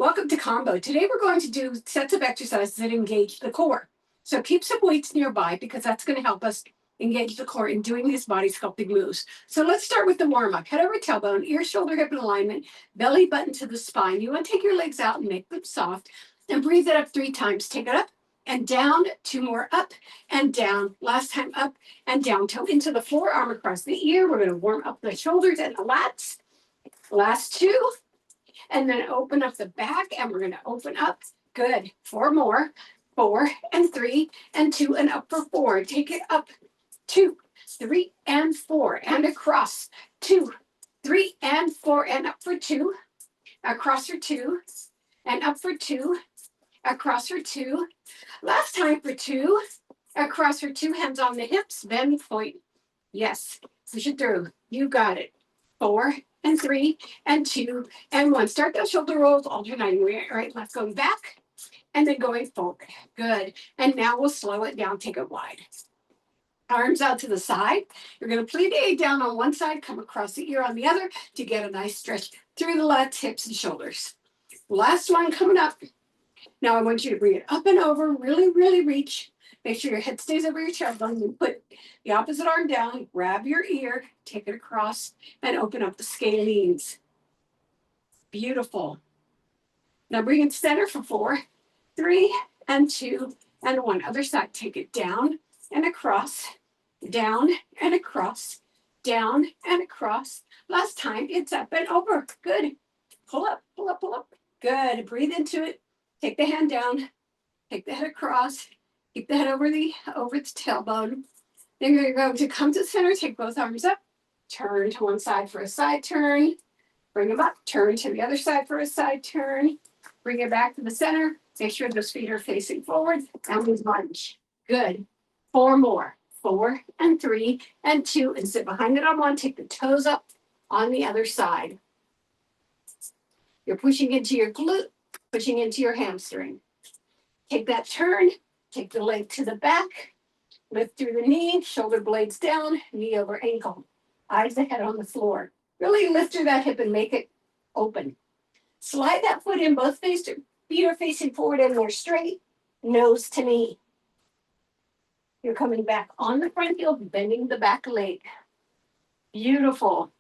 Welcome to Combo. Today we're going to do sets of exercises that engage the core. So keep some weights nearby because that's going to help us engage the core in doing these body sculpting moves. So let's start with the warm-up. Head over tailbone, ear, shoulder, hip in alignment, belly button to the spine. You want to take your legs out and make them soft and breathe it up 3 times. Take it up and down, 2 more up and down. Last time up and down, toe into the floor, arm across the ear. We're going to warm up the shoulders and the lats. Last 2. And then open up the back, and we're going to open up. Good. 4 more. 4 and 3 and 2 and up for 4. Take it up. 2, 3 and 4 and across. 2, 3 and 4 and up for 2. Across for 2 and up for 2. Across for 2. Last time for 2. Across for 2. Hands on the hips. Bend, point. Yes. Push it through. You got it. 4 and 3 and 2 and 1. Start those shoulder rolls alternating. Right, left, going back and then going forward. Good. And now we'll slow it down. Take it wide. Arms out to the side. You're going to plie down on one side, come across the ear on the other to get a nice stretch through the lats, hips, and shoulders. Last one coming up. Now I want you to bring it up and over. Really, really reach. Make sure your head stays over your tailbone. You put the opposite arm down, grab your ear, take it across, and open up the scalenes. Beautiful. Now bring it center for 4, 3, and 2, and 1. Other side, take it down and across, down and across, down and across. Last time, it's up and over. Good. Pull up, pull up, pull up. Good. Breathe into it. Take the hand down. Take the head across. Keep the head over the tailbone. Then you're going to come to the center, take both arms up, turn to one side for a side turn, bring them up, turn to the other side for a side turn, bring it back to the center, make sure those feet are facing forward, and we lunge. Good. 4 more. 4 and 3 and 2, and sit behind it on one, take the toes up on the other side. You're pushing into your glute, pushing into your hamstring. Take that turn. Take the leg to the back, lift through the knee, shoulder blades down, knee over ankle, eyes ahead on the floor. Really lift through that hip and make it open. Slide that foot in, both feet are facing forward and they're straight, nose to knee. You're coming back on the front heel, bending the back leg. Beautiful.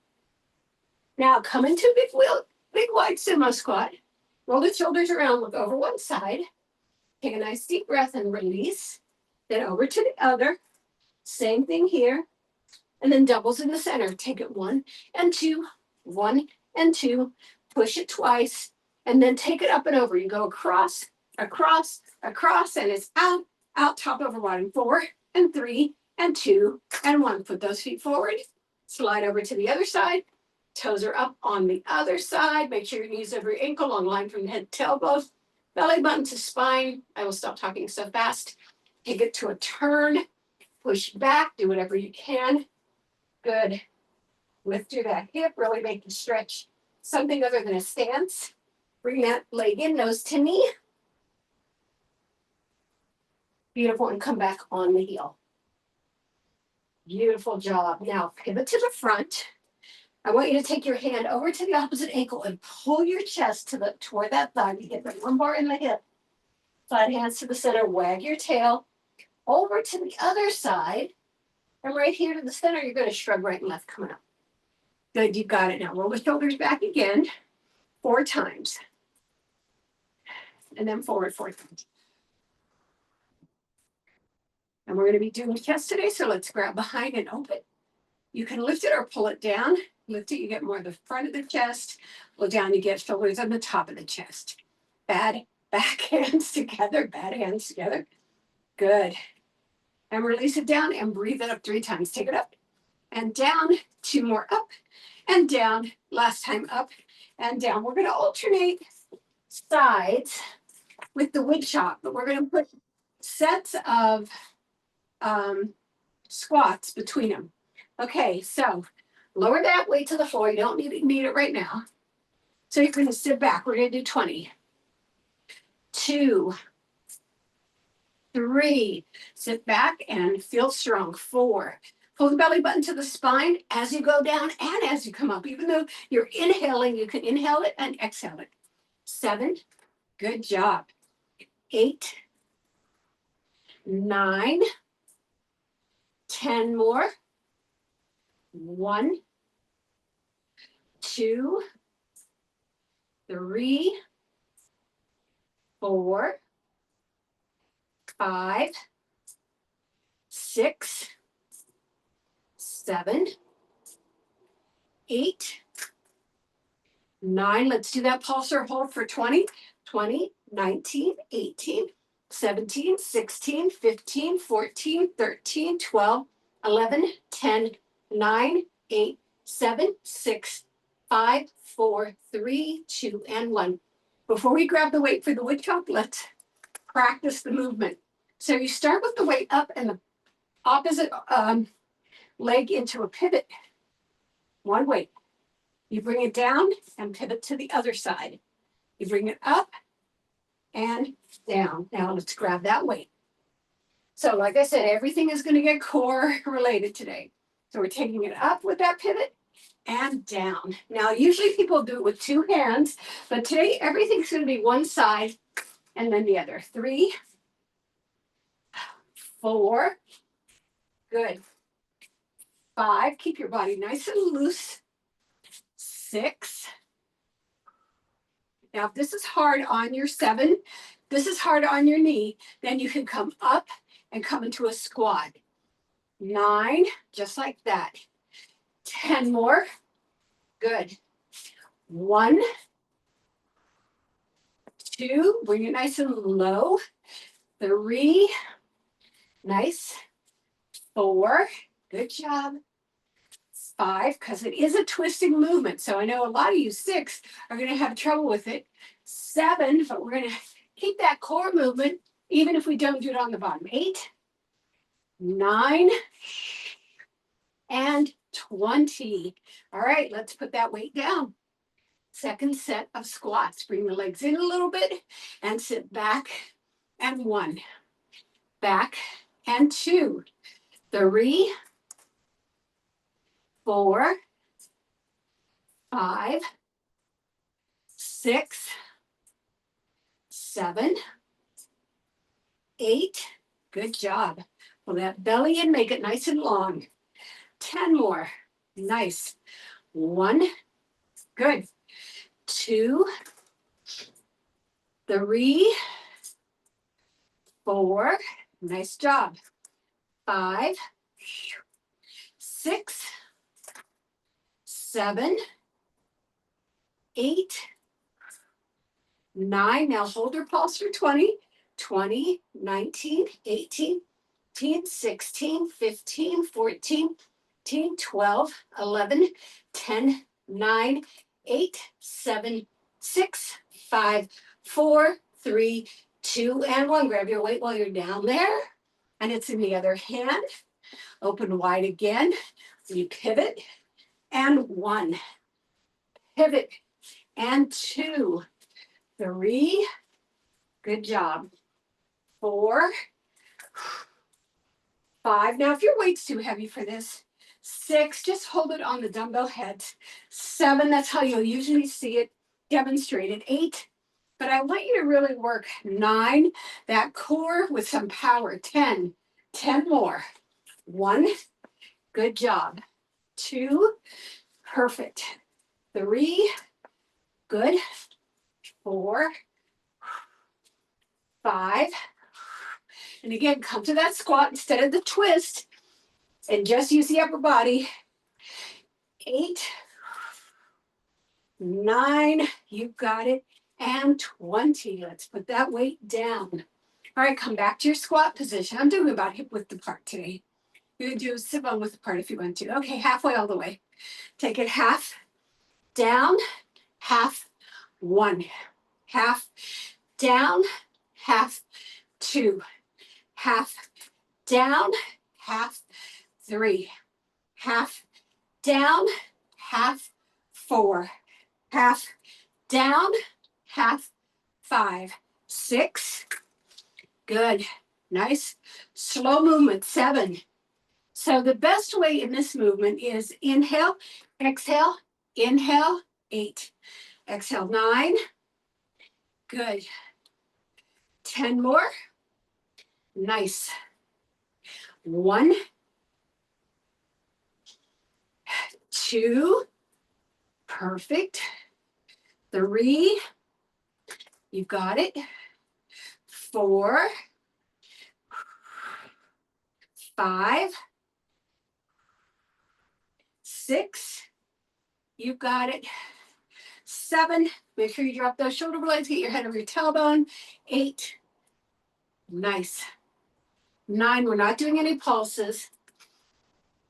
Now come into big wide sumo squat. Roll the shoulders around, look over one side. Take a nice deep breath and release. Then over to the other. Same thing here. And then doubles in the center. Take it 1 and 2, 1 and 2. Push it twice. And then take it up and over. You go across, across, across, and it's out, out, top over bottom. 4 and 3 and 2 and 1. Put those feet forward. Slide over to the other side. Toes are up on the other side. Make sure your knees over your ankle, long line from the head to elbows. Belly button to spine. I will stop talking so fast. Take it to a turn. Push back. Do whatever you can. Good. Lift through that hip. Really make the stretch something other than a stance. Bring that leg in, nose to knee. Beautiful. And come back on the heel. Beautiful job. Now pivot to the front. I want you to take your hand over to the opposite ankle and pull your chest toward that thigh. You get the lumbar in the hip. Slide hands to the center, wag your tail. Over to the other side. And right here to the center, you're going to shrug right and left coming up. Good, you got it. Now roll the shoulders back again 4 times. And then forward 4 times. And we're going to be doing chest today, so let's grab behind and open. You can lift it or pull it down. Lift it, you get more of the front of the chest. Pull down, you get shoulders on the top of the chest. Bad back hands together, bad hands together. Good. And release it down and breathe it up 3 times. Take it up and down, 2 more up and down. Last time up and down. We're going to alternate sides with the wood chop, but we're going to put sets of squats between them. Okay, so lower that weight to the floor. You don't need it right now. So you're going to sit back. We're going to do 20. 2, 3. Sit back and feel strong. 4. Pull the belly button to the spine as you go down and as you come up. Even though you're inhaling, you can inhale it and exhale it. 7, good job. 8, 9, 10 more. 1, 2, 3, 4, 5, 6, 7, 8, 9. Let's do that pulsar hold for 20, 20, 19, 18, 17, 16, 15, 14, 13, 12, 11, 10, 9, 8, 7, 6, 5, 4, 3, 2, and 1. Before we grab the weight for the wood chop, let's practice the movement. So you start with the weight up and the opposite leg into a pivot. One weight. You bring it down and pivot to the other side. You bring it up and down. Now let's grab that weight. So like I said, everything is going to get core related today. So we're taking it up with that pivot and down. Now usually people do it with 2 hands, but today everything's going to be one side and then the other. 3, 4, good. 5, keep your body nice and loose. 6. Now, if this is hard on your 7, this is hard on your knee, then you can come up and come into a squat. 9, just like that. 10 more. Good. 1, 2, bring it nice and low. 3, nice. 4, good job. 5, because it is a twisting movement. So I know a lot of you 6 are going to have trouble with it. 7, but we're going to keep that core movement even if we don't do it on the bottom. 8, 9, and 20. All right, let's put that weight down. Second set of squats. Bring the legs in a little bit and sit back and 1. Back and 2. 3, 4, 5, 6, 7, 8. Good job. Pull that belly in, make it nice and long. 10 more. Nice. 1, good. 2, 3, 4, nice job. 5, 6, 7, 8, 9. Now hold your pulse for 20, 20, 19, 18, 16, 15, 14, 12, 11, 10, 9, 8, 7, 6, 5, 4, 3, 2, and 1. Grab your weight while you're down there. And it's in the other hand. Open wide again. You pivot. And 1. Pivot. And 2. 3. Good job. 4. 5. Now, if your weight's too heavy for this, 6, just hold it on the dumbbell head. 7, that's how you'll usually see it demonstrated. 8, but I want you to really work. 9, that core with some power. 10, 10 more. 1, good job. 2, perfect. 3, good. 4, 5, and again, come to that squat instead of the twist and just use the upper body. 8, 9, you got it, and 20. Let's put that weight down. All right, come back to your squat position. I'm doing about hip width apart today. You can do sit bone width apart if you want to. Okay, halfway all the way. Take it half, down, half, 1, half, down, half, 2, half, down, half, 3, half, down, half, 4, half, down, half, 5, 6. Good. Nice. Slow movement. 7. So the best way in this movement is inhale, exhale, inhale, 8. Exhale, 9, Good. 10 more. Nice. 1, 2, perfect. 3, you got it. 4, 5, 6, you got it. 7, make sure you drop those shoulder blades, get your head over your tailbone. 8, nice. 9, we're not doing any pulses.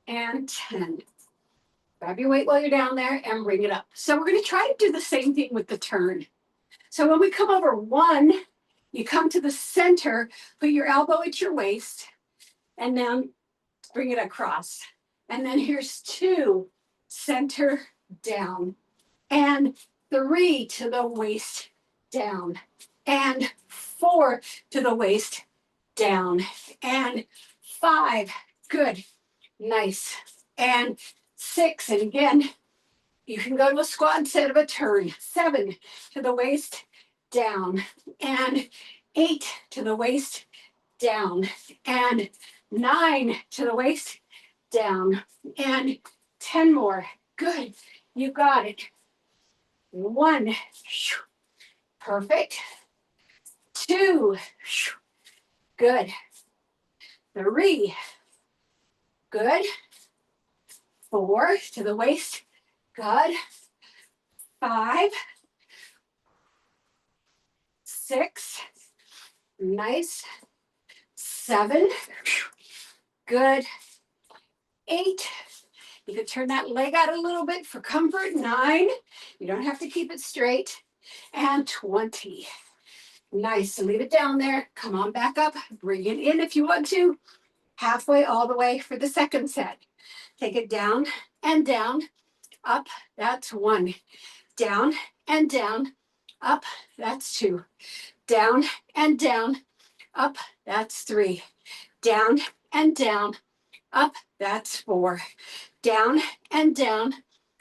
And 10. Grab your weight while you're down there and bring it up. So we're going to try to do the same thing with the turn. So when we come over 1, you come to the center, put your elbow at your waist, and then bring it across. And then here's 2, center, down. And 3 to the waist, down. And 4 to the waist, down. And 5, good, nice. And 6, and again, you can go to a squat instead of a turn. 7 to the waist, down. And 8 to the waist, down. And 9 to the waist, down. And 10 more. Good. You got it. 1. Perfect. 2. Good. 3. Good. 4 to the waist. Good. 5. 6. Nice. 7. Good. 8. You can turn that leg out a little bit for comfort. 9. You don't have to keep it straight. And 20. Nice. So leave it down there. Come on back up. Bring it in if you want to. Halfway all the way for the second set. Take it down and down. Up. That's 1. Down and down. Up. That's 2. Down and down. Up. That's 3. Down and down. Up. That's 4. Down and down.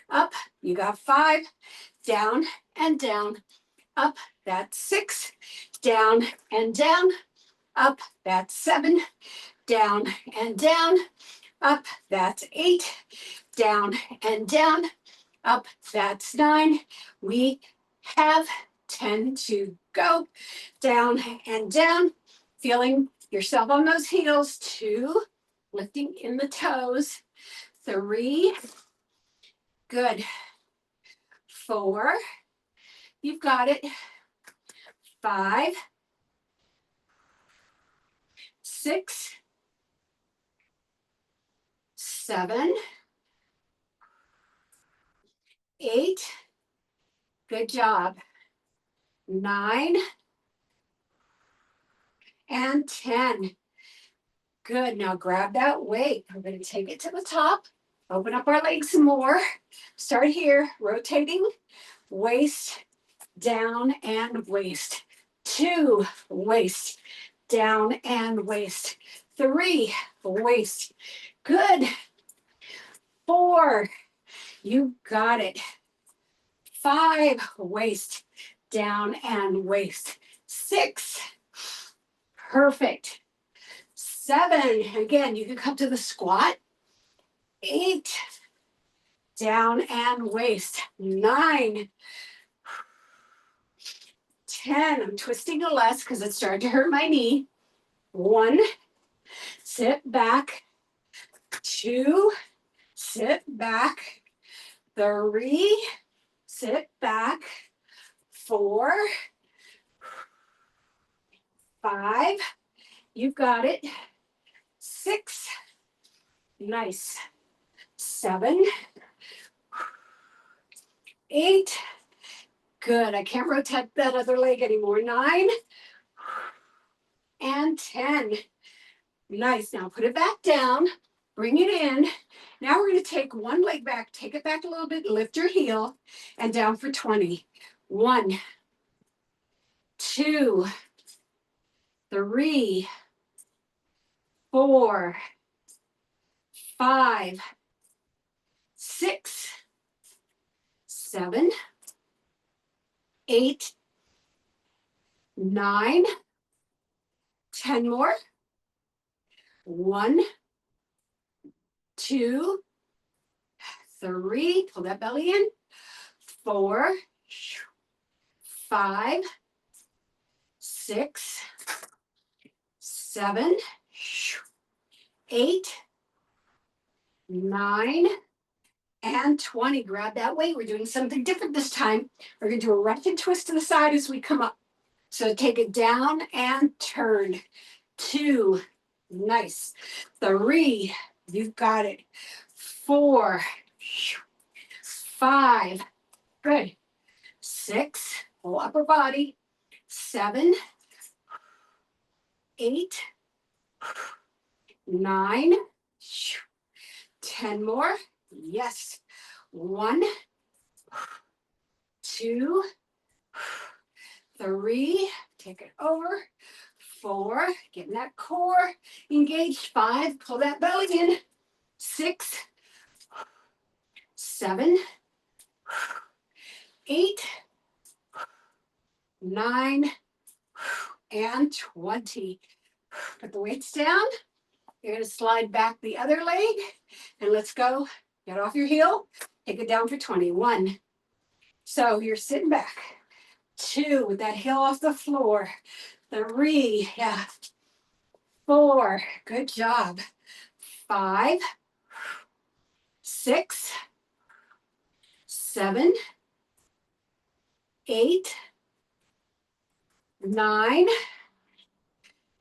Up. You got 5. Down and down. Up. That's 6. Down and down. Up. That's 7. Down and down. Up. That's 8. Down and down. Up. That's 9. We have 10 to go. Down and down. Feeling yourself on those heels. 2. Lifting in the toes. 3. Good. 4. You've got it. 5. 6. 7. 8. Good job. 9. And 10. Good. Now grab that weight. We're going to take it to the top. Open up our legs some more. Start here. Rotating. Waist. Down and waist. 2. Waist. Down and waist. 3. Waist. Good. 4. You got it. 5. Waist. Down and waist. 6. Perfect. 7. Again, you can come to the squat. 8. Down and waist. 9. 10. I'm twisting a less because it's starting to hurt my knee. 1. Sit back. 2. Sit back. 3. Sit back. 4. 5. You've got it. 6. Nice. 7. 8. Good. I can't rotate that other leg anymore. 9. And 10. Nice. Now put it back down. Bring it in. Now we're going to take one leg back. Take it back a little bit. Lift your heel. And down for 20. 1. 2. 3. 4. 5. 6. 7. 8. 9, 10 more. 1, 2, 3, pull that belly in. 4, 5, 6, 7, 8, 9, and 20. Grab that weight. We're doing something different this time. We're going to do a Russian twist to the side as we come up. So take it down and turn. 2, nice. 3, you've got it. 4, 5, good. 6, whole upper body. 7, 8, 9, 10 more. Yes. 1, 2, 3, take it over. 4, getting that core engaged. 5, pull that belly in. 6, 7, 8, 9, and 20. Put the weights down. You're going to slide back the other leg. And let's go. Get off your heel. Take it down for 21. So you're sitting back. 2, with that heel off the floor. 3, yeah. 4, good job. 5, 6, 7, 8, 9,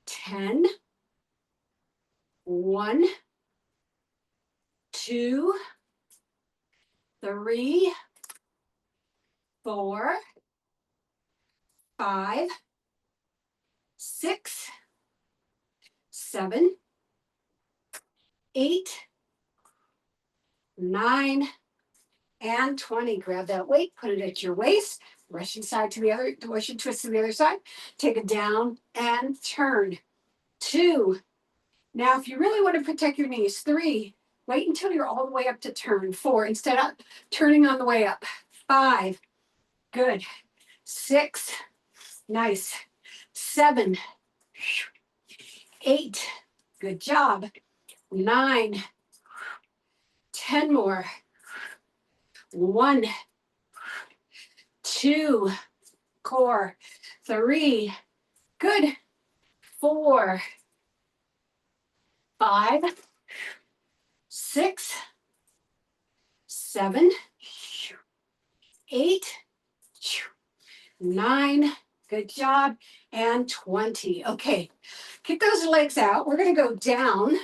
10, 1, 2, 3, 4, 5, 6, 7, 8, 9, and 20. Grab that weight, put it at your waist, Russian side to the other, Russian twist to the other side. Take it down and turn. 2. Now, if you really want to protect your knees, 3, wait until you're all the way up to turn. 4, instead of turning on the way up. 5, good. 6, nice. 7, 8, good job. 9, 10 more. 1, 2, core. 3, good. 4, 5, 6, 7, 8, 9, good job, and 20. Okay, kick those legs out. We're going to go down.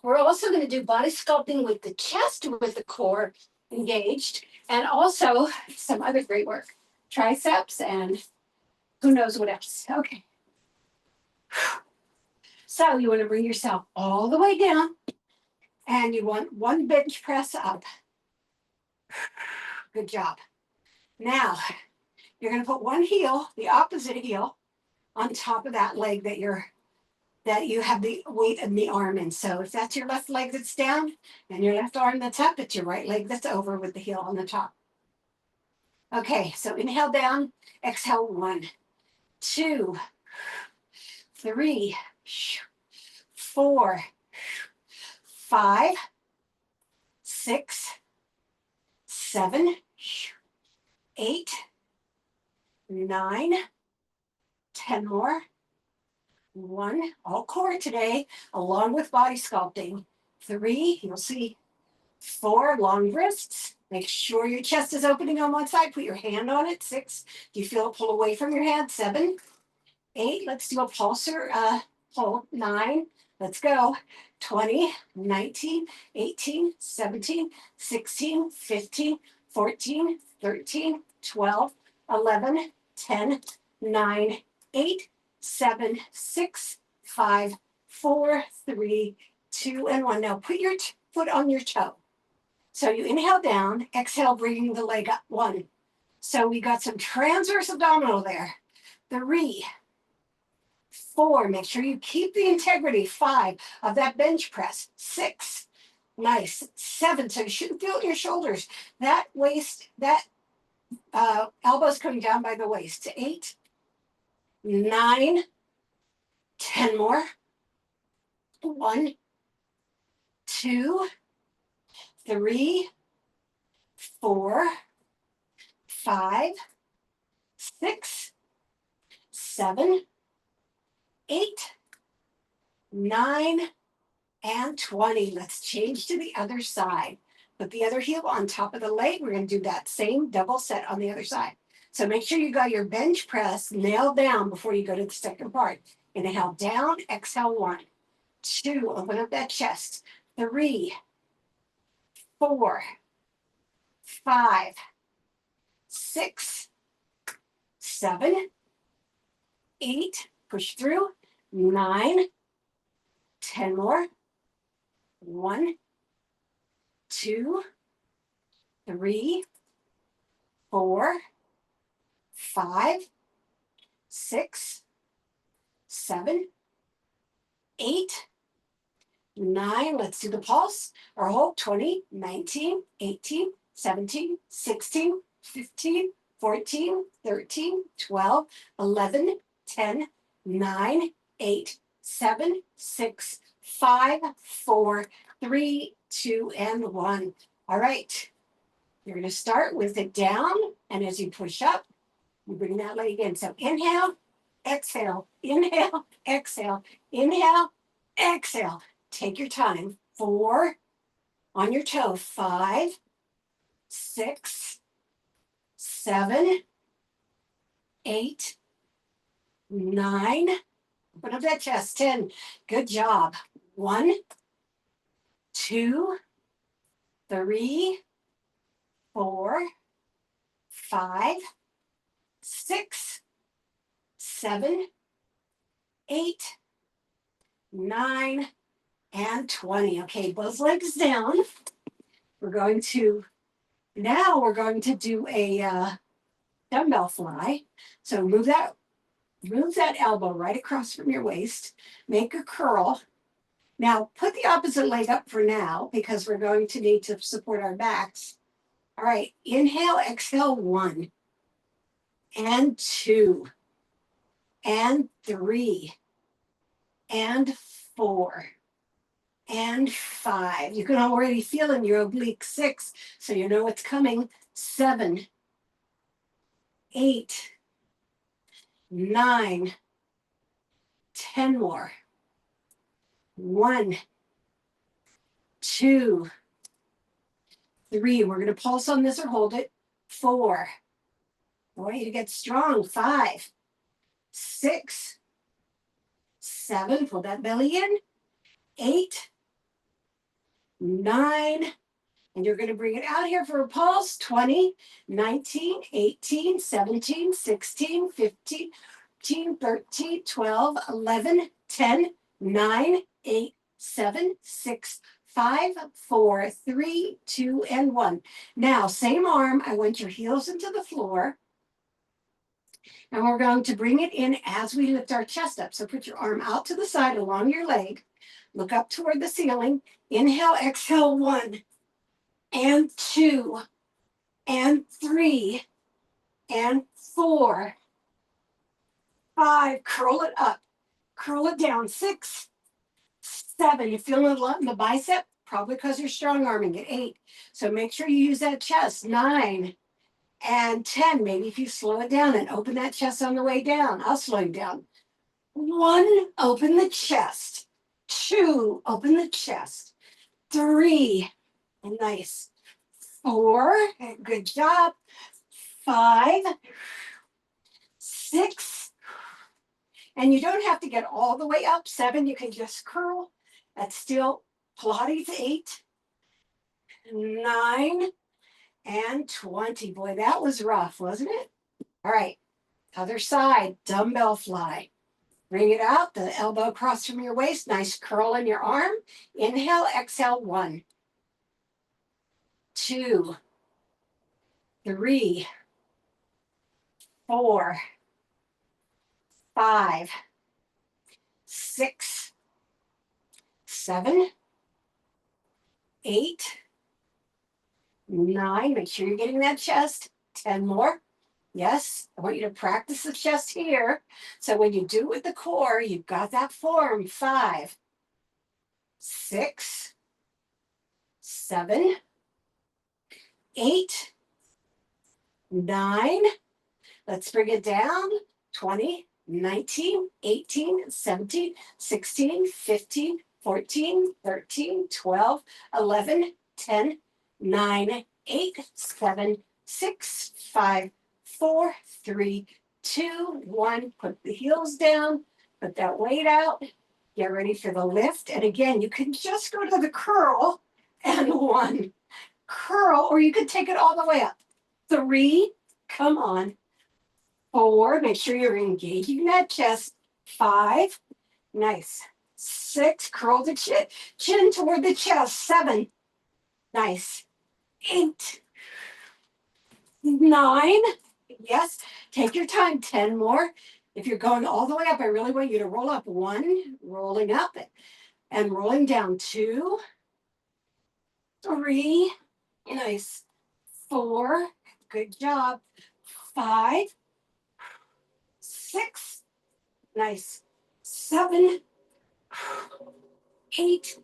We're also going to do body sculpting with the chest, with the core engaged, and also some other great work. Triceps and who knows what else. Okay. So you want to bring yourself all the way down, and you want 1 bench press up. Good job. Now, you're going to put 1 heel, the opposite heel, on top of that leg that you have the weight of the arm in. So if that's your left leg that's down and your left arm that's up, it's your right leg that's over with the heel on the top. Okay, so inhale down, exhale 1, 2, 3, 4, 5, 6, 7, 8, 9, 10 more. 1, all core today, along with body sculpting. 3, you'll see 4, long wrists. Make sure your chest is opening on one side. Put your hand on it. 6, do you feel it pull away from your hand? 7, 8, let's do a pulsar pull. 9, let's go. 20, 19, 18, 17, 16, 15, 14, 13, 12, 11, 10, 9, 8, 7, 6, 5, 4, 3, 2, and 1. Now put your foot on your toe. So you inhale down, exhale, bringing the leg up. 1. So we got some transverse abdominal there. 3, 4, make sure you keep the integrity. 5 of that bench press. 6, nice. 7, so you shouldn't feel it in your shoulders. That waist, that elbows coming down by the waist. 8, 9, 10 more. 1, 2, 3, 4, 5, 6, 7, 8, 9, and 20. Let's change to the other side. Put the other heel on top of the leg. We're going to do that same double set on the other side. So make sure you got your bench press nailed down before you go to the second part. Inhale down, exhale 1, 2, open up that chest. 3, 4, 5, 6, 7, 8, push through, 9, 10 more. 1, 2, 3, 4, 5, 6, 7, 8, 9. Let's do the pulse or hold. 20, 19, 18, 17, 16, 15, 14, 13, 12, 11, 10, 9, 8, 7, 6, 5, 4, 3, 2, and 1. All right. You're going to start with it down, and as you push up, you bring that leg in. So inhale, exhale, inhale, exhale, inhale, exhale. Take your time. 4, on your toe. 5, 6, 7, 8, 9. Open up that chest. 10. Good job. 1, 2, 3, 4, 5, 6, 7, 8, 9, and 20. Okay, both legs down. We're going to do a dumbbell fly. So move that elbow right across from your waist. Make a curl. Now put the opposite leg up for now because we're going to need to support our backs. All right, inhale, exhale, 1, and 2, and 3, and 4, and 5. You can already feel in your oblique 6, so you know what's coming. 7, 8, 9, 10 more. 1, 2, 3. We're going to pulse on this or hold it. 4. I want you to get strong. 5, 6, 7. Pull that belly in. 8, 9. And you're going to bring it out here for a pulse. 20, 19, 18, 17, 16, 15, 13, 12, 11, 10, 9, 8, 7, 6, 5, 4, 3, 2, and 1. Now, same arm. I want your heels into the floor. And we're going to bring it in as we lift our chest up. So put your arm out to the side along your leg. Look up toward the ceiling. Inhale, exhale, 1, and 2, and 3, and 4, 5. Curl it up. Curl it down. 6, 7. You're feeling a lot in the bicep? Probably because you're strong arming it. 8. So make sure you use that chest. 9, and 10. Maybe if you slow it down and open that chest on the way down. I'll slow you down. 1, open the chest. 2, open the chest. 3, nice. 4, good job. 5, 6, and you don't have to get all the way up. 7, you can just curl. That's still Pilates. 8, 9, and 20. Boy, that was rough, wasn't it? All right, other side, dumbbell fly. Bring it out, the elbow across from your waist. Nice curl in your arm. Inhale, exhale, 1, 2, 3, 4, 5, 6, 7, 8, 9. Make sure you're getting that chest. 10 more. Yes, I want you to practice the chest here. So when you do it with the core, you've got that form. 5, 6, 7, 8, 9. Let's bring it down. 20, 19, 18, 17, 16, 15, 14, 13, 12, 11, 10, 9, 8, 7, 6, 5, 4, 3, 2, 1. Put the heels down. Put that weight out. Get ready for the lift. And again, you can just go to the curl and 1. Curl, or you could take it all the way up. 3, come on. 4, make sure you're engaging that chest. 5, nice. 6, curl the chin toward the chest. 7, nice. 8, 9, yes, take your time. 10 more. If you're going all the way up, I really want you to roll up. 1, rolling up and rolling down. 2, 3, nice. 4, good job. 5, 6, nice. 7, 8,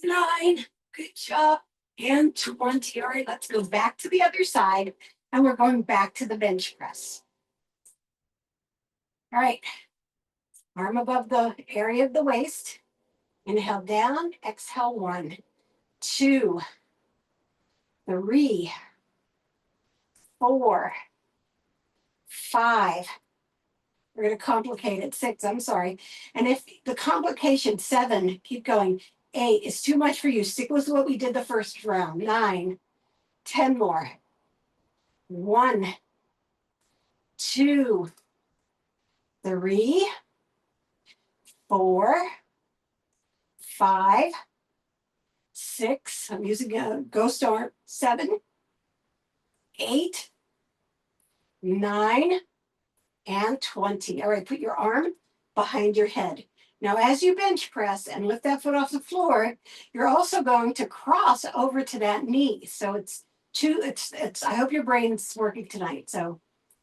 9, good job. And 20. All right, let's go back to the other side. And we're going back to the bench press. All right, arm above the area of the waist. Inhale down, exhale. 1, 2, 3, 4, 5. We're going to complicate it. 6, I'm sorry. And if the complication, 7, keep going. 8 is too much for you. Stick with what we did the first round. 9, 10 more. 1, 2, 3, 4, 5, 6. I'm using a ghost arm. 7, 8, 9, and 20. All right, put your arm behind your head. Now, as you bench press and lift that foot off the floor, you're also going to cross over to that knee. So it's I hope your brain's working tonight. So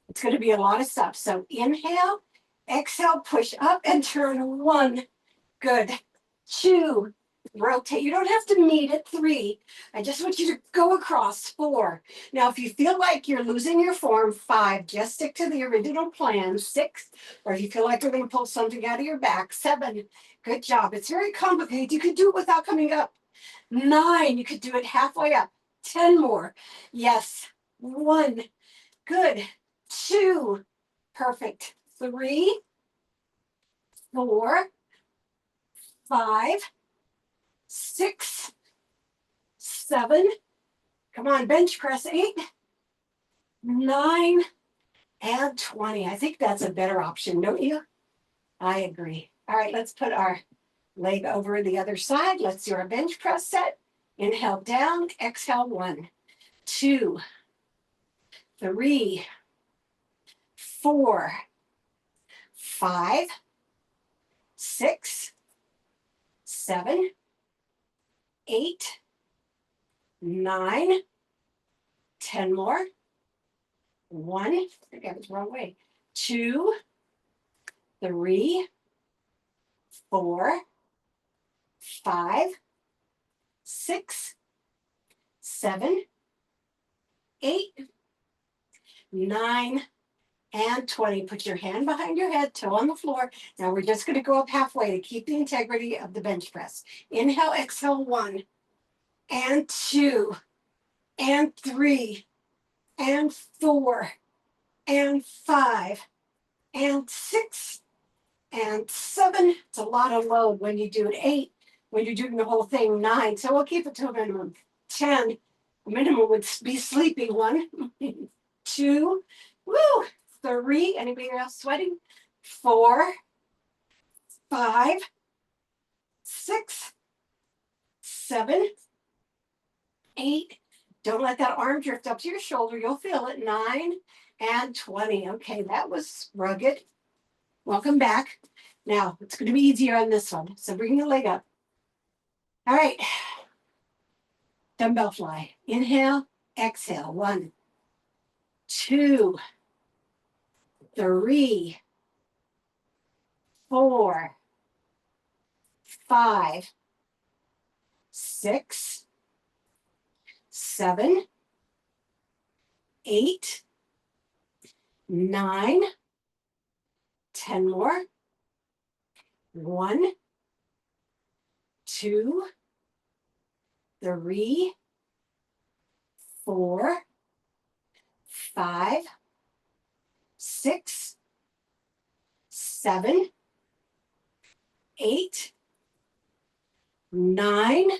it's going to be a lot of stuff. So inhale, exhale, push up and turn. 1, good. 2, rotate. You don't have to meet at 3. I just want you to go across. 4. Now, if you feel like you're losing your form, 5, just stick to the original plan. 6, or if you feel like you're going to pull something out of your back. 7, good job. It's very complicated. You could do it without coming up. 9, you could do it halfway up. 10 more. Yes. 1, good. 2, perfect. 3, 4, 5, 6, 7, come on, bench press. 8, 9, and 20. I think that's a better option, don't you? I agree. All right, let's put our leg over the other side. Let's do our bench press set. Inhale down, exhale. 1, 2, 3, 4, 5, 6, 7, 8, 9, 10 more. 1, I think I was the wrong way. 2, 3, 4, 5, 6, 7, 8, 9, and 20. Put your hand behind your head, toe on the floor. Now we're just going to go up halfway to keep the integrity of the bench press. Inhale, exhale. 1, and 2, and 3, and 4, and 5, and 6, and 7. It's a lot of load when you do it. 8, when you're doing the whole thing. 9, so we'll keep it to a minimum. 10, minimum would be sleepy. 1, 2, woo, 3, anybody else sweating? 4, 5, 6, 7, 8. Don't let that arm drift up to your shoulder. You'll feel it. 9, and 20. Okay, that was rugged. Welcome back. Now, it's going to be easier on this one. So bring your leg up. All right. Dumbbell fly. Inhale, exhale. 1, 2, 3, 4, 5, 6, 7, 8, 9, 10 more. 1, 2, 3, 4, 5, 6, 7, 8, 9,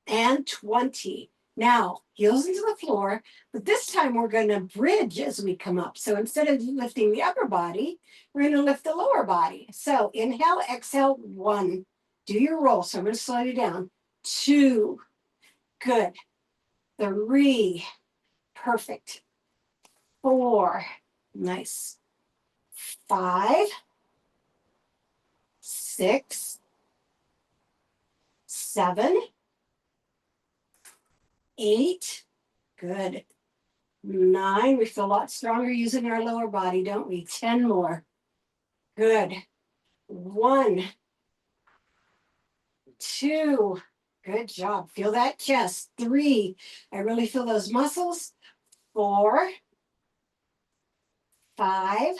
and 20. Now, heels into the floor, but this time we're going to bridge as we come up. So instead of lifting the upper body, we're going to lift the lower body. So inhale, exhale, 1. Do your roll. So I'm going to slow you down. 2. Good. 3. Perfect. 4. Nice. 5. 6. 7. 8. Good. 9. We feel a lot stronger using our lower body, don't we? 10 more. Good. 1. 2. Good job. Feel that chest. 3. I really feel those muscles. 4. 5.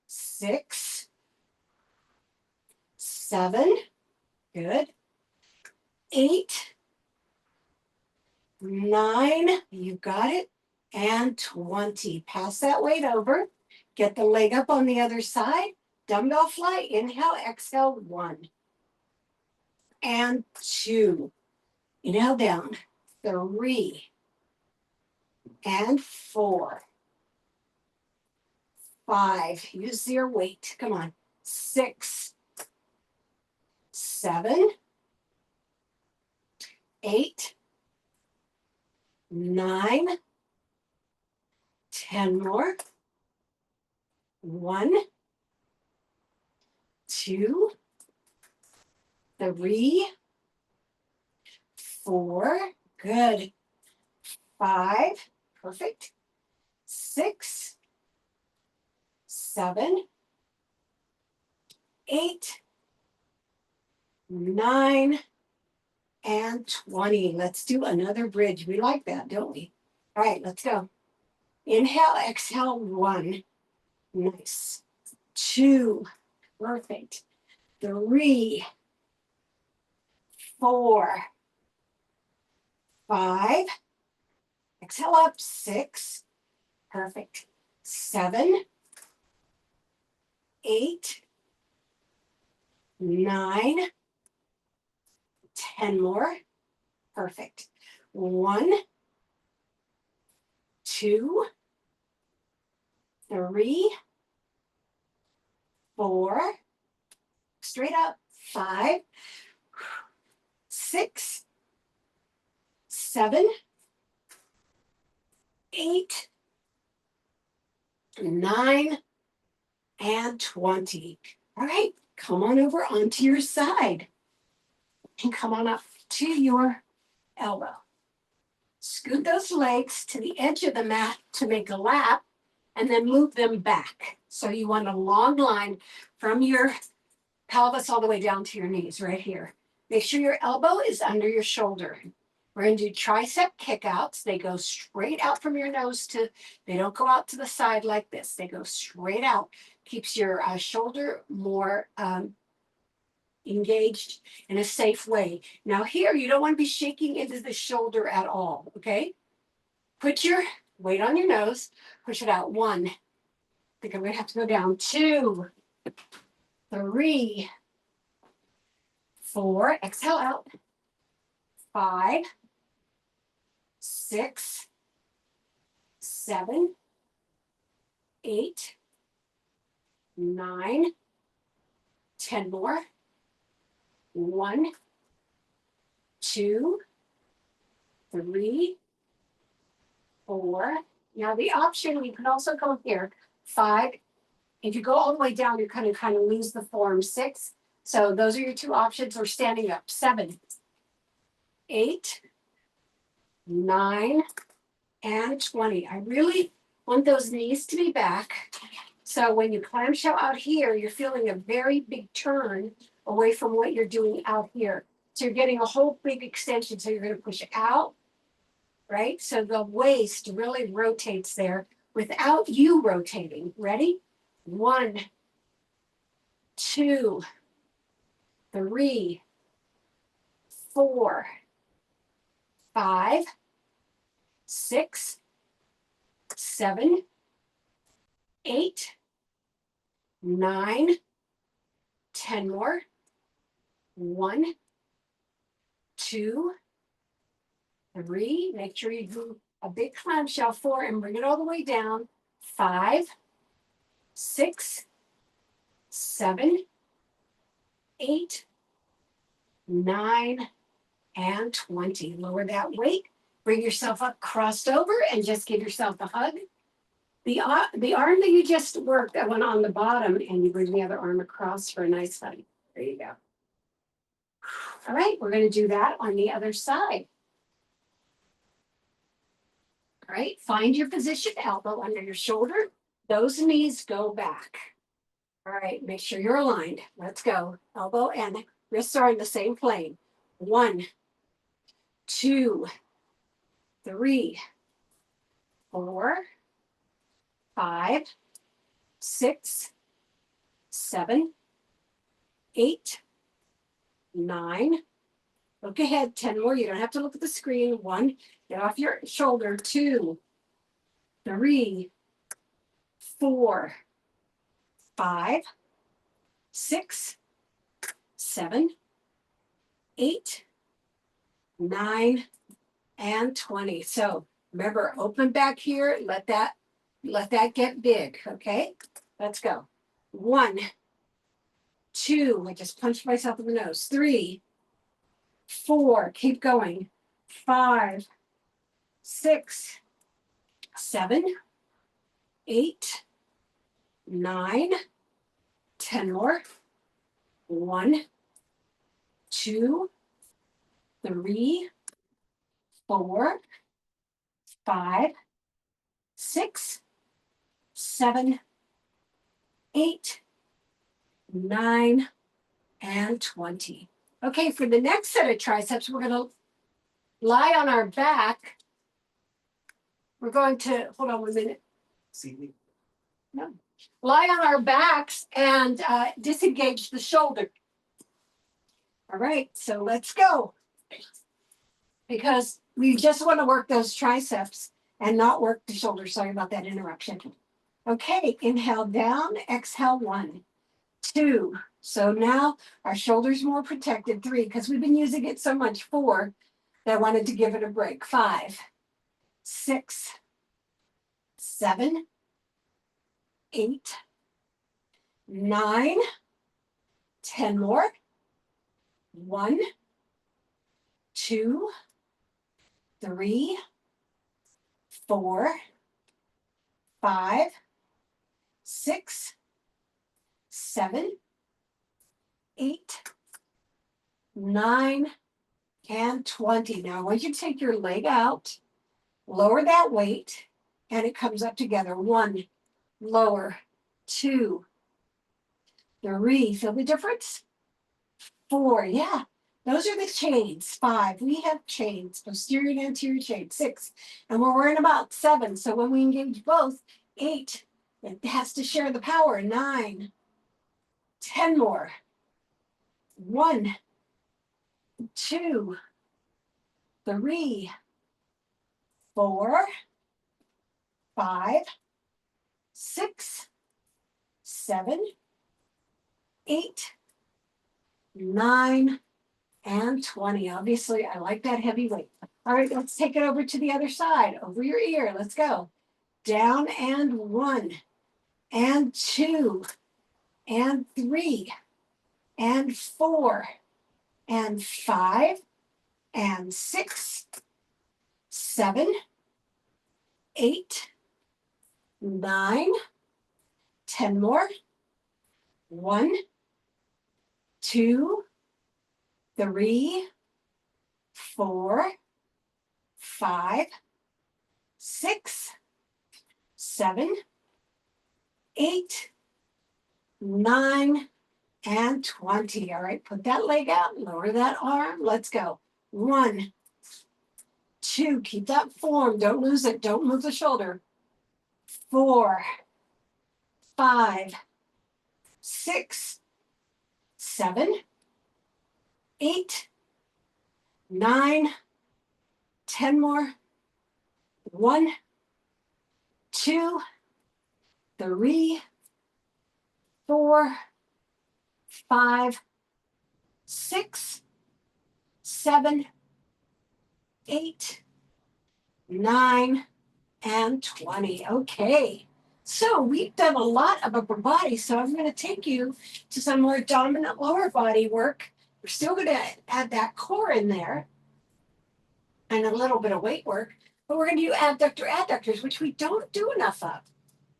6. 7. Good. 8. 9. You got it. And 20. Pass that weight over. Get the leg up on the other side. Dumbbell fly. Inhale, exhale. 1. And 2. Inhale down. 3. And 4. 5. Use your weight. Come on. 6. 7. 8. 9. 10 more. 1. 2. 3. 4. Good. 5. Perfect. 6. 7. 8. 9. And 20. Let's do another bridge. We like that, don't we? All right, let's go. Inhale, exhale, 1. Nice. 2. Perfect. 3. 4. 5. Exhale up. 6. Perfect. 7. 8. 9. 10 more. Perfect. 1. 2. 3. 4. Straight up. 5. 6. 7. 8. 9. And 20. All right. Come on over onto your side. And come on up to your elbow. Scoot those legs to the edge of the mat to make a lap, and then move them back. So you want a long line from your pelvis all the way down to your knees right here. Make sure your elbow is under your shoulder. We're going to do tricep kickouts. They go straight out from your nose they don't go out to the side like this. They go straight out. Keeps your shoulder more engaged in a safe way. Now here, you don't want to be shaking into the shoulder at all, okay? Put your weight on your nose, push it out. 1. I think I'm gonna have to go down. 2, 3, 4, exhale out. 5, 6, 7, 8, 9, 10 more. 1, 2, 3, 4. Now the option, you can also go here. 5. If you go all the way down, you're kind of lose the form. 6. So those are your 2 options, or standing up. 7, 8, 9, and 20. I really want those knees to be back. So when you clamshell out here, you're feeling a very big turn away from what you're doing out here. So you're getting a whole big extension. So you're going to push out, right? So the waist really rotates there without you rotating. Ready? 1, 2, 3, 4, 5, 6, 7, 8, 9, 10 more. 1, 2, 3. Make sure you do a big clamshell. 4 and bring it all the way down. 5, 6, 7, 8, 9, and 20. Lower that weight. Bring yourself up crossed over and just give yourself a hug. The arm that you just worked, that one on the bottom, and you bring the other arm across for a nice hug. There you go. All right, we're going to do that on the other side. All right, find your position, elbow under your shoulder. Those knees go back. All right, make sure you're aligned. Let's go. Elbow and wrists are in the same plane. 1, 2, 3, 4, 5, 6, 7, 8, 9. Look ahead. 10 more. You don't have to look at the screen. 1, get off your shoulder. 2, 3, 4, 5, 6, 7, 8, 9, and 20. So remember, open back here. Let that get big. Okay, let's go. 1, 2. I just punched myself in the nose. 3, 4. Keep going. 5, 6, 7, 8, 9, 10 more. 1, 2, 3, 4, 5, 6, 7, 8, 9, and 20. Okay, for the next set of triceps, we're going to lie on our back. We're going to, hold on 1 minute. No. Lie on our backs and disengage the shoulder. All right, so let's go. Because we just want to work those triceps and not work the shoulder. Sorry about that interruption. Okay, inhale down, exhale 1, 2. So now our shoulder's more protected. 3, because we've been using it so much. 4, that I wanted to give it a break. 5, 6, 7, 8, 9, 10 more. 1, 2, 3, 4, 5, 6, 7, 8, 9, and 20. Now I want you to take your leg out, lower that weight, and it comes up together. 1, lower. 2, 3. Feel the difference? 4, yeah. Those are the chains. 5, we have chains, posterior and anterior chain. 6, and we're worrying about 7. So when we engage both, 8, it has to share the power. 9, 10 more. 1, 2, 3, 4, 5, 6, 7, 8, 9, and 20. Obviously, I like that heavy weight. All right, let's take it over to the other side. Over your ear. Let's go. Down and 1, and 2, and 3, and 4, and 5, and 6, 7, 8, 9, 10 more. 1, 2, 3, 4, 5, 6, 7, 8, 9, and 20. All right, put that leg out, lower that arm. Let's go. 1, 2, keep that form. Don't lose it. Don't move the shoulder. 4, 5, 6, 7, 8, 9, 10 more. 1, 2, 3, 4, 5, 6, 7, 8, 9, and 20. Okay. So we've done a lot of upper body. So I'm going to take you to some more dominant lower body work. We're still going to add that core in there and a little bit of weight work, but we're going to do adductors, which we don't do enough of,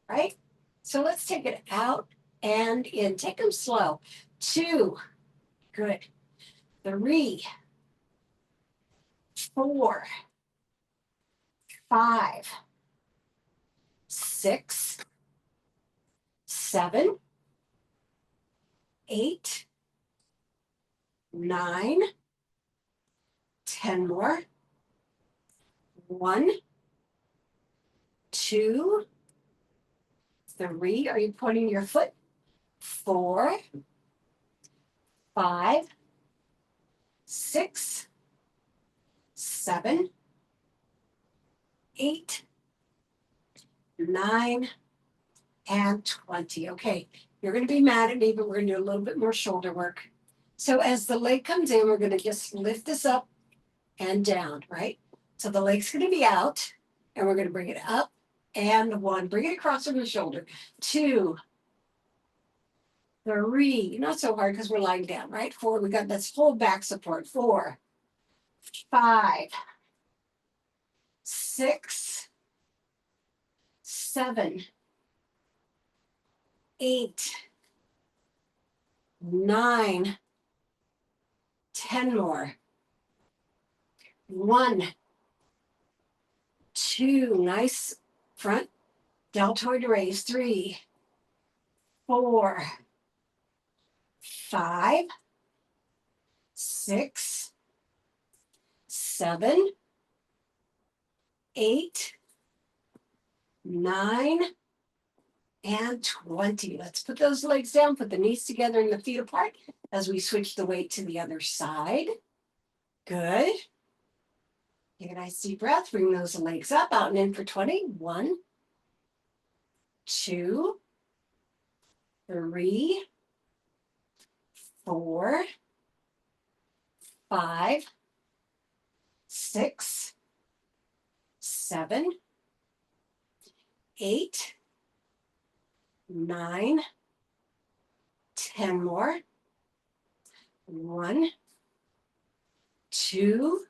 right? So let's take it out and in. Take them slow. 2, good. 3, 4, 5, 6, 7, 8, 9, 10 more. 1, 2, 3. Are you pointing your foot? 4, 5, 6, 7, 8, 9, and 20. Okay, you're going to be mad at me, but we're going to do a little bit more shoulder work. So as the leg comes in, we're going to just lift this up and down, right? So the leg's going to be out, and we're going to bring it up and 1. Bring it across over the shoulder. 2, 3. Not so hard because we're lying down, right? 4. We got this full back support. 4, 5, 6, 7, 8, 9, 10 more. 1, 2, nice front deltoid raise. 3, 4, 5, 6, 7, 8, 9, and 20. Let's put those legs down, put the knees together and the feet apart as we switch the weight to the other side. Good. Take a nice deep breath. Bring those legs up, out and in for 20. 1, 2, 3, 4, 5, 6, 7, 8, 9, 10 more. 1, 2,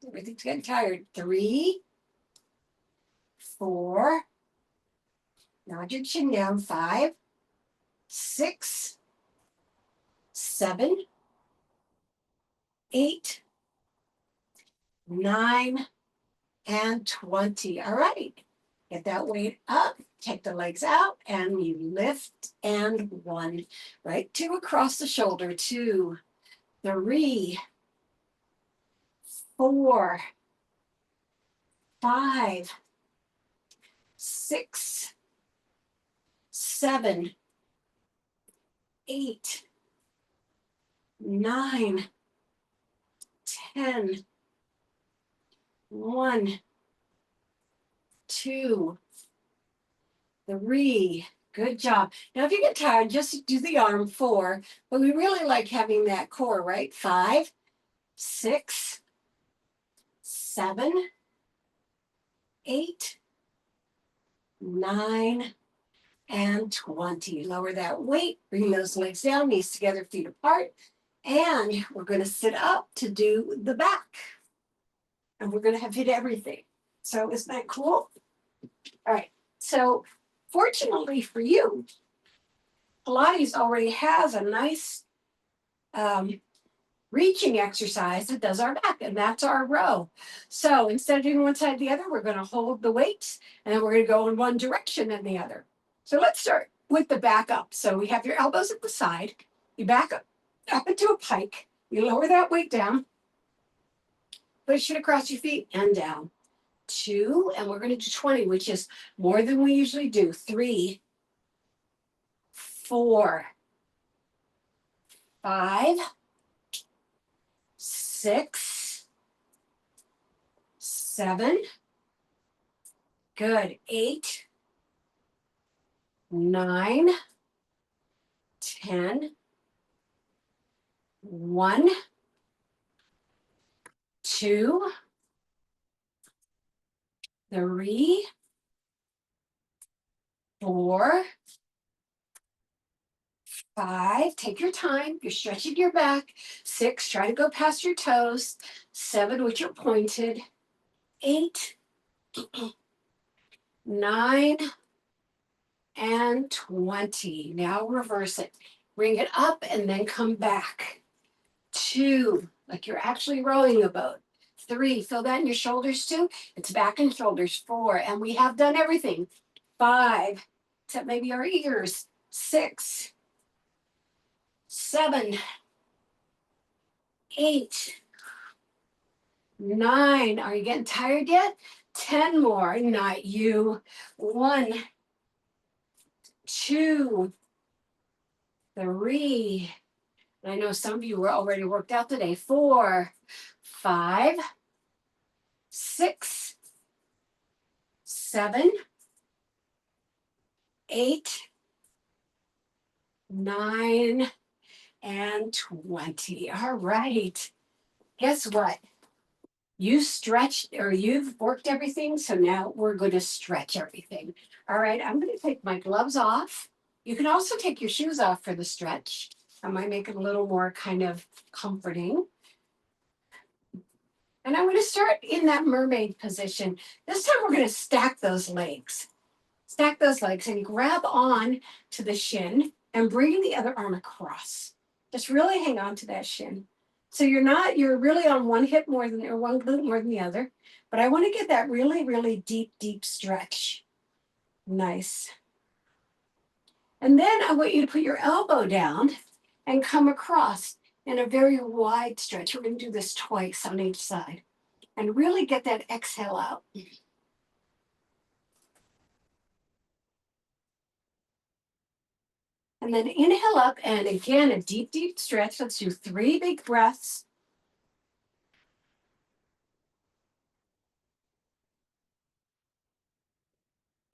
everything's getting tired. 3, 4, nod your chin down. 5, 6, 7, 8, 9, and 20. All right. Get that weight up, take the legs out, and you lift and 1. Right? 2 across the shoulder. 2, 3, 4, 5, 6, 7, 8, 9, 10. 1, 2, 3. Good job. Now, if you get tired, just do the arm. 4. But we really like having that core, right? 5, 6, 7, 8, 9, and 20. Lower that weight. Bring those legs down, knees together, feet apart. And we're going to sit up to do the back. And we're going to have hit everything. So isn't that cool? All right. So fortunately for you, Pilates already has a nice reaching exercise that does our back, and that's our row. So instead of doing one side or the other, we're going to hold the weights, and then we're going to go in one direction and the other. So let's start with the back up. So we have your elbows at the side. You back up into a pike. You lower that weight down, push it across your feet and down. 2, and we're going to do 20, which is more than we usually do. 3, 4, 5, 6, 7, good, 8, 9, 10, 1, 2, 3, 4, 5. Take your time. You're stretching your back. 6, try to go past your toes. 7, which are pointed. 8, 9, and 20. Now reverse it. Bring it up and then come back. 2, like you're actually rowing a boat. 3, feel that in your shoulders too. It's back and shoulders. 4, and we have done everything. 5, except maybe our ears. 6, 7, 8, 9. Are you getting tired yet? 10 more. Not you. 1, 2, 3. I know some of you were already worked out today. 4, 5, 6, 7, 8, 9, and 20. All right. Guess what? You stretched or you've worked everything. So now we're going to stretch everything. All right. I'm going to take my gloves off. You can also take your shoes off for the stretch. I might make it a little more kind of comforting. And I'm going to start in that mermaid position. This time we're going to stack those legs. Stack those legs and grab on to the shin and bring the other arm across. Just really hang on to that shin. So you're really on one hip more than, or one glute more than the other. But I want to get that really, really deep, deep stretch. Nice. And then I want you to put your elbow down and come across in a very wide stretch. We're going to do this twice on each side. And really get that exhale out. And then inhale up, and again, a deep, deep stretch. Let's do 3 big breaths.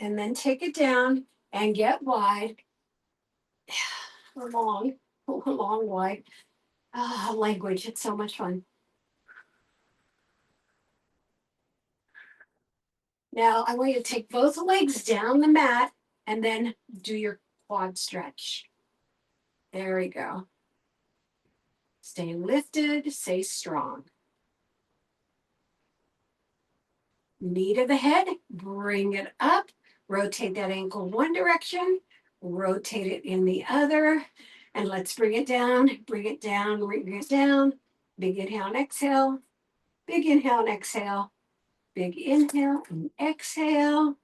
And then take it down and get wide. Long, wide. Language, it's so much fun. Now, I want you to take both legs down the mat and then do your quad stretch. There we go. Stay lifted, stay strong. Knee to the head, bring it up, rotate that ankle one direction, rotate it in the other, and let's bring it down, bring it down, bring it down. Big inhale and exhale, big inhale and exhale, big inhale and exhale.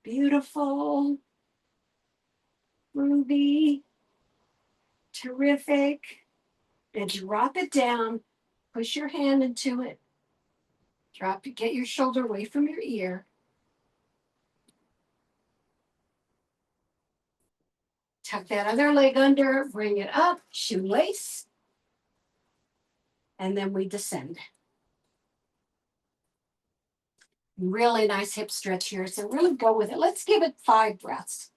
Beautiful, groovy, terrific. And drop it down, push your hand into it. Drop it, get your shoulder away from your ear. Tuck that other leg under, bring it up, shoelace. And then we descend. Really nice hip stretch here. So really go with it. Let's give it 5 breaths.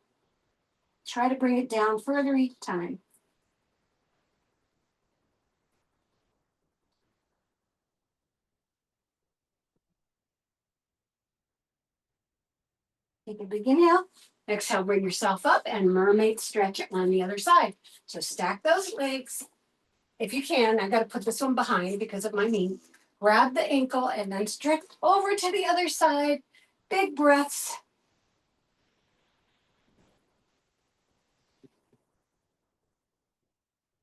Try to bring it down further each time. Take a big inhale. Exhale, bring yourself up and mermaid stretch it on the other side. So stack those legs. If you can, I got to put this one behind because of my knee. Grab the ankle and then stretch over to the other side. Big breaths.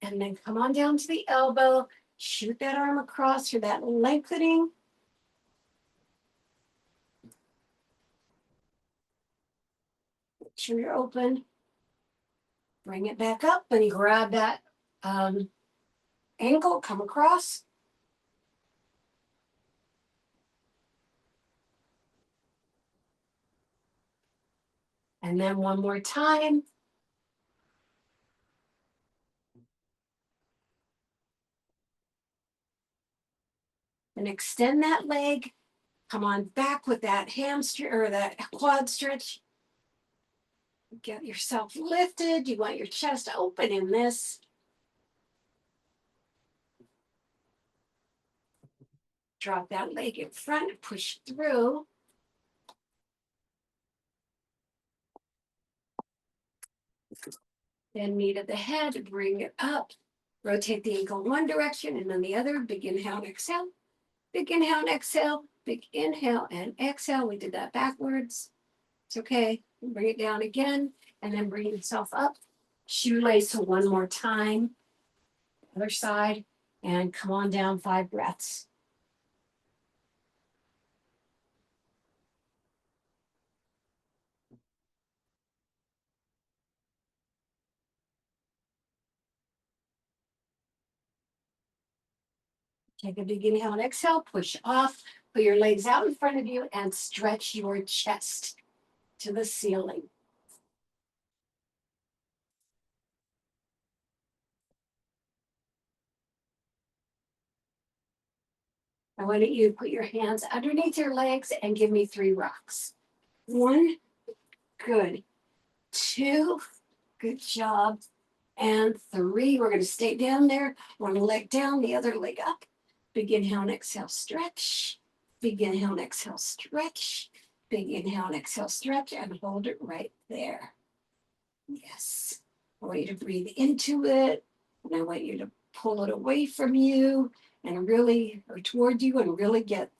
And then come on down to the elbow. Shoot that arm across for that lengthening. Make sure you're open. Bring it back up and grab that ankle, come across. And then one more time. And extend that leg. Come on back with that hamstring or that quad stretch. Get yourself lifted. You want your chest open in this. Drop that leg in front and push through. Then knee to the head, bring it up. Rotate the ankle one direction and then the other. Big inhale and exhale. Big inhale and exhale. Big inhale and exhale. We did that backwards. It's okay. Bring it down again and then bring yourself up. Shoelace one more time. Other side. And come on down 5 breaths. Take a big inhale and exhale, push off, put your legs out in front of you and stretch your chest to the ceiling. I want you to put your hands underneath your legs and give me 3 rocks. 1, good. 2, good job. And 3, we're going to stay down there. One leg down, the other leg up. Big inhale and exhale, stretch. Big inhale and exhale, stretch. Big inhale and exhale, stretch, and hold it right there. Yes. I want you to breathe into it, and I want you to pull it away from you and really, or toward you, and really get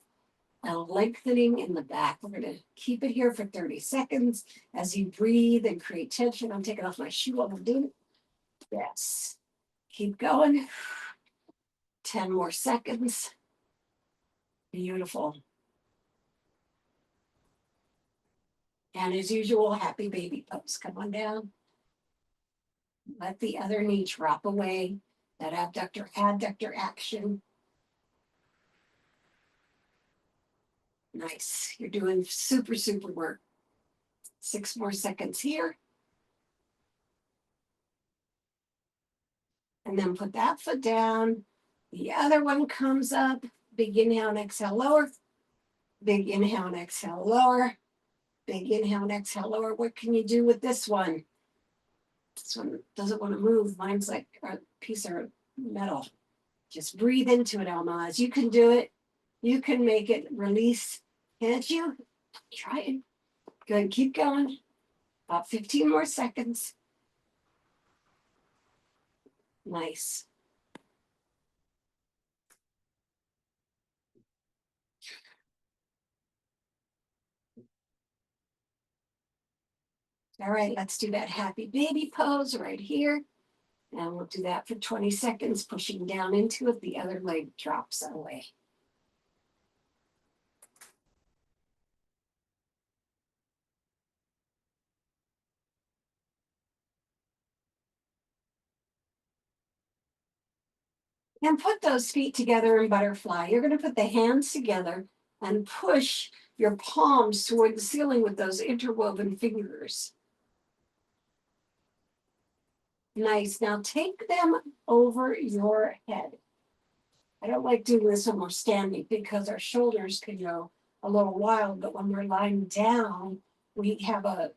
a lengthening in the back. We're going to keep it here for 30 seconds as you breathe and create tension. I'm taking off my shoe while I'm doing it. Yes. Keep going. 10 more seconds. Beautiful. And as usual, happy baby pose. Come on down. Let the other knee drop away. That abductor adductor action. Nice. You're doing super, super work. 6 more seconds here. And then put that foot down. The other one comes up. Big inhale and exhale, lower. Big inhale and exhale, lower. Big inhale and exhale, lower. What can you do with this one? This one doesn't want to move. Mine's like a piece of metal. Just breathe into it, Almaz. You can do it. You can make it release. Can't you? Try it. Good. Keep going. About 15 more seconds. Nice. All right, let's do that happy baby pose right here. And we'll do that for 20 seconds, pushing down into it. The other leg drops away. And put those feet together in butterfly. You're going to put the hands together and push your palms toward the ceiling with those interwoven fingers. Nice. Now take them over your head. I don't like doing this when we're standing because our shoulders can go a little wild, but when we're lying down, we have a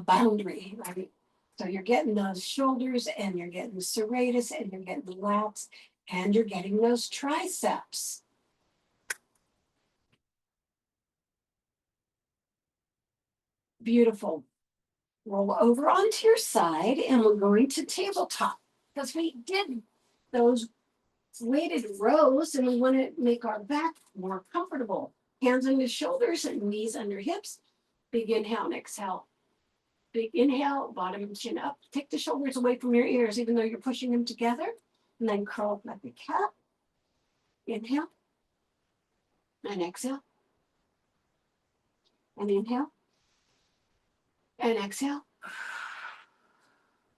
boundary, right? So you're getting those shoulders and you're getting the serratus and you're getting the lats and you're getting those triceps. Beautiful. Roll over onto your side and we're going to tabletop because we did those weighted rows and we want to make our back more comfortable. Hands on the shoulders and knees under hips. Big inhale and exhale. Big inhale, bottom chin up. Take the shoulders away from your ears, even though you're pushing them together. And then curl up like a cat. Inhale. And exhale. And inhale. And exhale.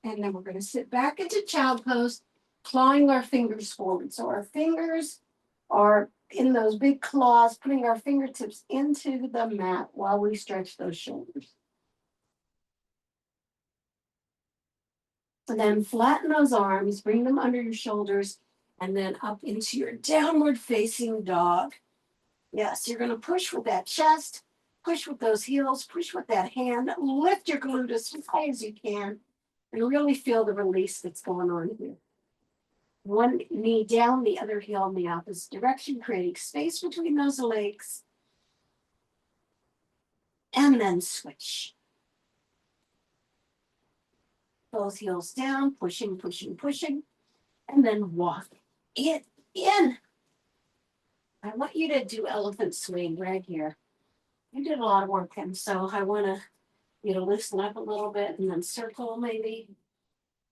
And then we're going to sit back into child pose, clawing our fingers forward. So our fingers are in those big claws, putting our fingertips into the mat while we stretch those shoulders. And then flatten those arms, bring them under your shoulders, and then up into your downward facing dog. Yes, you're going to push with that chest, push with those heels, push with that hand, lift your glute as high as you can, and really feel the release that's going on here. One knee down, the other heel in the opposite direction, creating space between those legs. And then switch. Both heels down, pushing, pushing, pushing, and then walk it in. I want you to do elephant swing right here. You did a lot of work, and so I want you to loosen up a little bit and then circle maybe.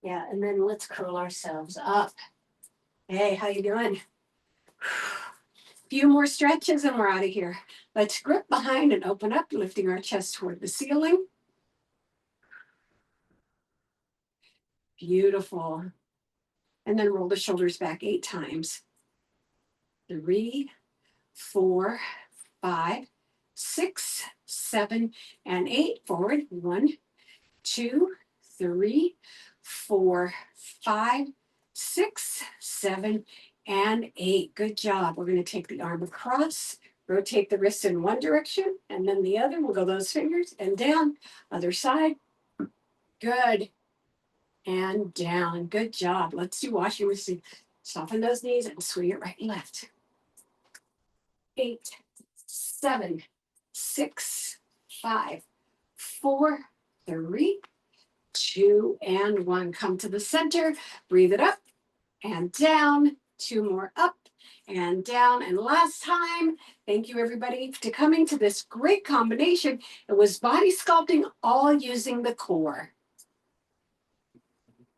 Yeah, and then let's curl ourselves up. Hey, how you doing? Few more stretches and we're out of here. Let's grip behind and open up, lifting our chest toward the ceiling. Beautiful. And then roll the shoulders back 8 times. 3, 4, 5, 6, 7, and 8. Forward. 1, 2, 3, 4, 5, 6, 7, and 8. Good job. We're going to take the arm across, rotate the wrist in one direction, and then the other. We'll go those fingers and down. Other side. Good. And down. Good job. Let's do washing machine. Soften those knees and swing it right and left. 8, 7, 6, 5, 4, 3, 2, and 1. Come to the center. Breathe it up and down. 2 more up and down. And last time, thank you everybody for coming to this great combination. It was body sculpting all using the core.